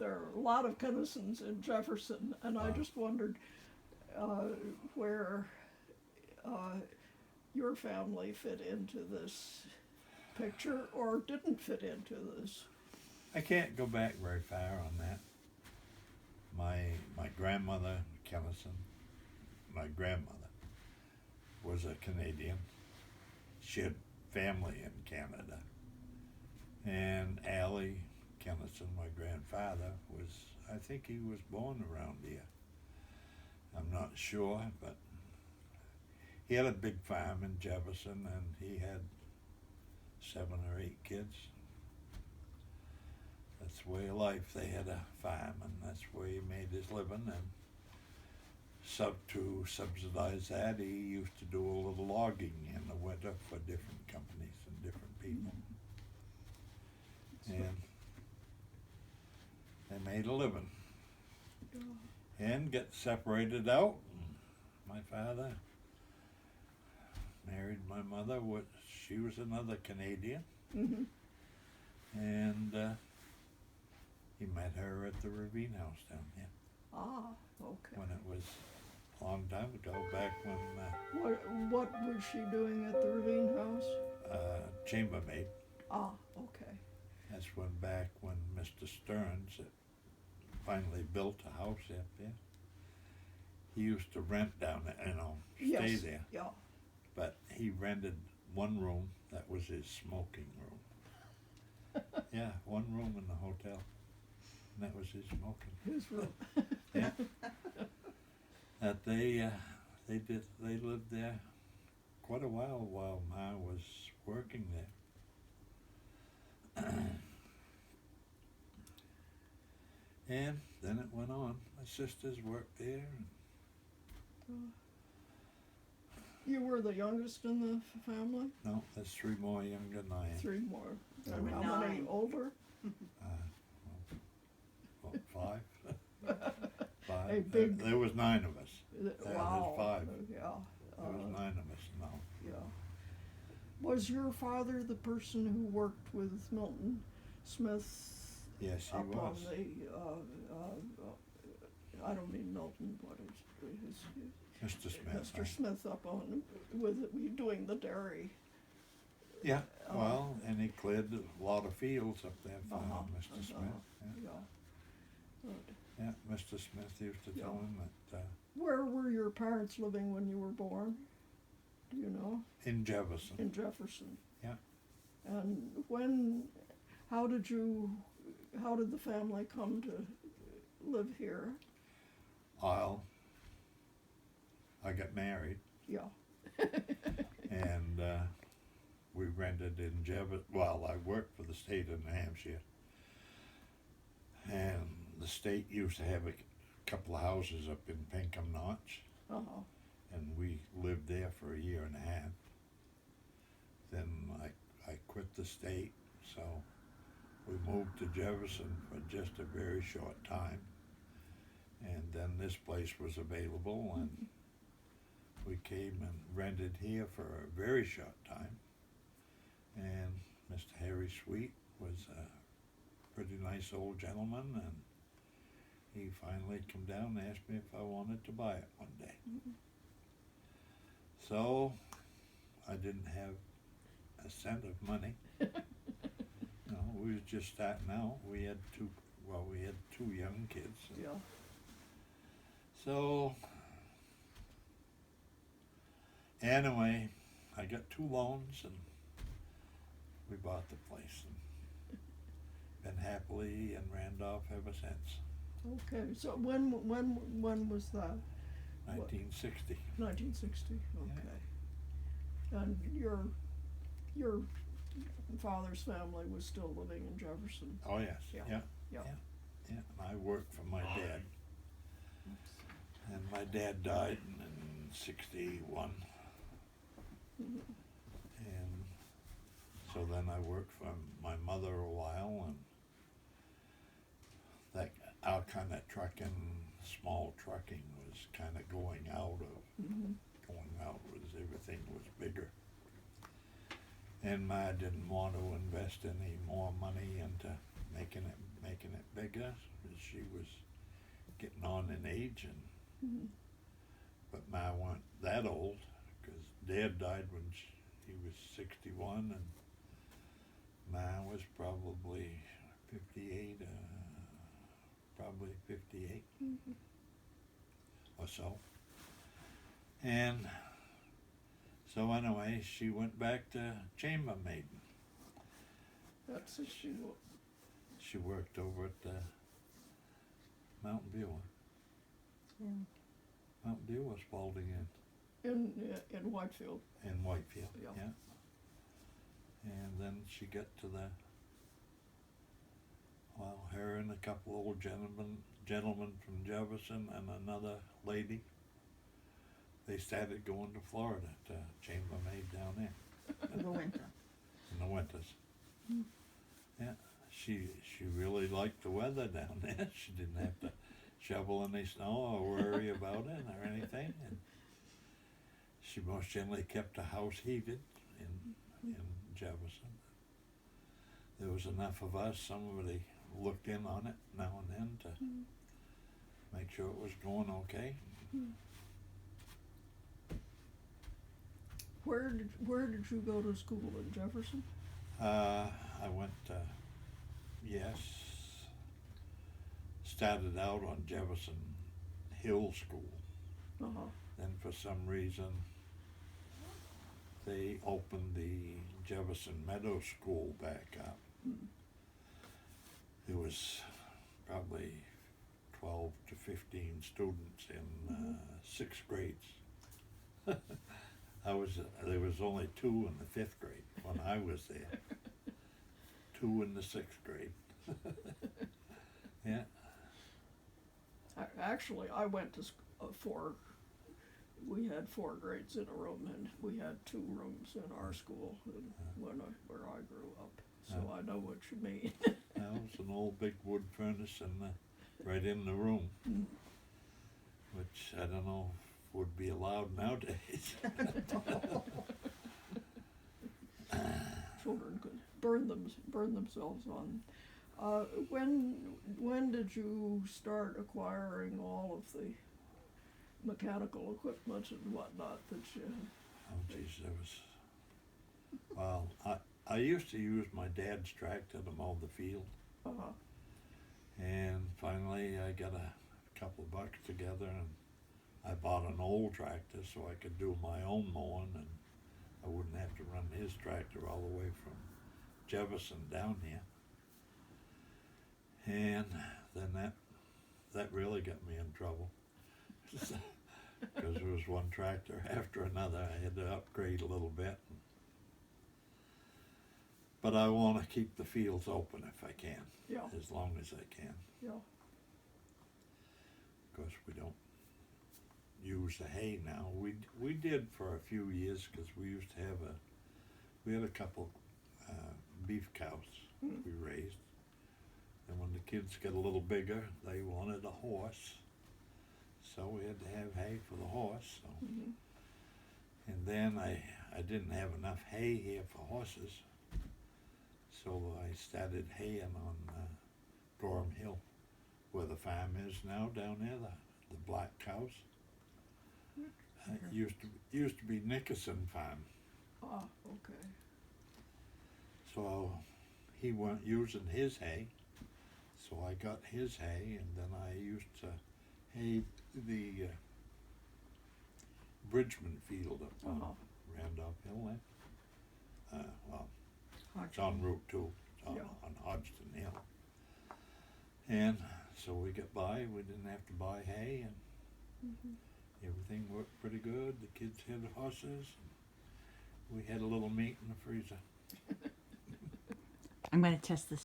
there are a lot of Kenisons in Jefferson, and I just wondered where your family fit into this picture or didn't fit into this. I can't go back very far on that. My grandmother, Kenison, my grandmother, was a Canadian. She had family in Canada. And Allie Kenison, my grandfather, I think he was born around here. I'm not sure, but he had a big farm in Jefferson, and he had 7 or 8 kids. That's the way of life. They had a farm, and that's where he made his living. And to subsidize that, he used to do a little logging in the winter for different companies and different people. And they made a living. And get separated out. My father married my mother. She was another Canadian. Mm-hmm. And he met her at the Ravine House down here. Ah, okay. When it was a long time ago, back when What was she doing at the Ravine House? chambermaid. Ah, okay. That's back when Mr. Stearns finally built a house up there. He used to rent down there, stay there. Yeah. But he rented one room that was his smoking room. Yeah, one room in the hotel. And that was his smoking. His room. Yeah. That they lived there quite a while Ma was working there. And then it went on. My sisters worked there. You were the youngest in the family? No, there's 3 more younger than I am. 3 more. There And were how many 9. older? 5. 5. A big- There was 9 of us. Wow. There's 5. Yeah. There was 9 of us now. Yeah. Was your father the person who worked with Milton Smith? Yes, he up was. on the, I don't mean Milton, what is Mr. Smith. Mr. Smith up on, doing the dairy. Yeah, well, and he cleared a lot of fields up there for Mr. Smith. Yeah. Good. Yeah, Mr. Smith used to tell him that Where were your parents living when you were born? Do you know? in Jefferson. In Jefferson. Yeah. And how did the family come to live here? I got married Yeah. and we rented in Jefferson. Well, I worked for the state of New Hampshire, and the state used to have a couple of houses up in Pinkham Notch, and we lived there for a year and a half. Then I quit the state, so we moved to Jefferson for just a very short time, and then this place was available, and we came and rented here for a very short time. And Mr. Harry Sweet was a pretty nice old gentleman, and he finally came down and asked me if I wanted to buy it one day. So I didn't have a cent of money. We was just starting out. We had 2 young kids. Yeah. So anyway, I got 2 loans and we bought the place and been happily in Randolph ever since. Okay. So when was that? 1960. 1960. Okay. And your father's family was still living in Jefferson. Oh yes. Yeah. Yeah. And I worked for my dad. And my dad died in 61. And so then I worked for my mother a while, and that our kind of trucking, small trucking was kind of going out everything was bigger. And Ma didn't want to invest any more money into making it bigger. guess, as she was getting on in age, and but Ma wasn't that old, because Dad died when he was 61, and Ma was probably 58, probably 58 or so. And so anyway, she went back to chambermaiding. That's what she will. She worked over at Mountain View. Yeah. Mountain View or Spalding In Whitefield. in Whitefield. Yeah. Yeah. And then she got to her and a couple old gentlemen from Jefferson and another lady. They started going to Florida to chambermaid down there In the winter. in the winters. Yeah, she really liked the weather down there. She didn't have to shovel any snow or worry about it or anything. And she most generally kept the house heated in Jefferson. There was enough of us. Somebody looked in on it now and then to make sure it was going okay. Where did you go to school, in Jefferson? I went started out on Jefferson Hill School. Uh-huh. Then for some reason they opened the Jefferson Meadow School back up. There was probably 12 to 15 students in 6 grades. There was only 2 in the 5th grade when I was there. 2 in the 6th grade. Yeah. Actually, I went to we had 4 grades in a room, and we had 2 rooms in our school where I grew up. So I know what you mean. That was an old big wood furnace right in the room, which I don't know if would be allowed nowadays. Children could burn themselves on. When did you start acquiring all of the mechanical equipment and whatnot that you? Oh geez, well, I used to use my dad's tractor to mow the field. Uh-huh. And finally I got a couple of bucks together and I bought an old tractor so I could do my own mowing, and I wouldn't have to run his tractor all the way from Jefferson down here. And then that really got me in trouble. Because there was one tractor after another. I had to upgrade a little bit. But I want to keep the fields open if I can. Yeah. As long as I can. Yeah. Of course, we don't use the hay now. We did for a few years because we had a couple beef cows we raised. And when the kids got a little bigger, they wanted a horse. So we had to have hay for the horse. So. And then I didn't have enough hay here for horses. So I started haying on Gorham Hill, where the farm is now down there, the black cows. It used to be Nickerson Farm. Ah, okay. So he wasn't using his hay, so I got his hay, and then I used to hay the Bridgman field up on Randolph Hill there. It's on Route 2, it's on Hodgson Hill. And so we got by, we didn't have to buy hay, and everything worked pretty good. The kids had horses. We had a little meat in the freezer. I'm going to test this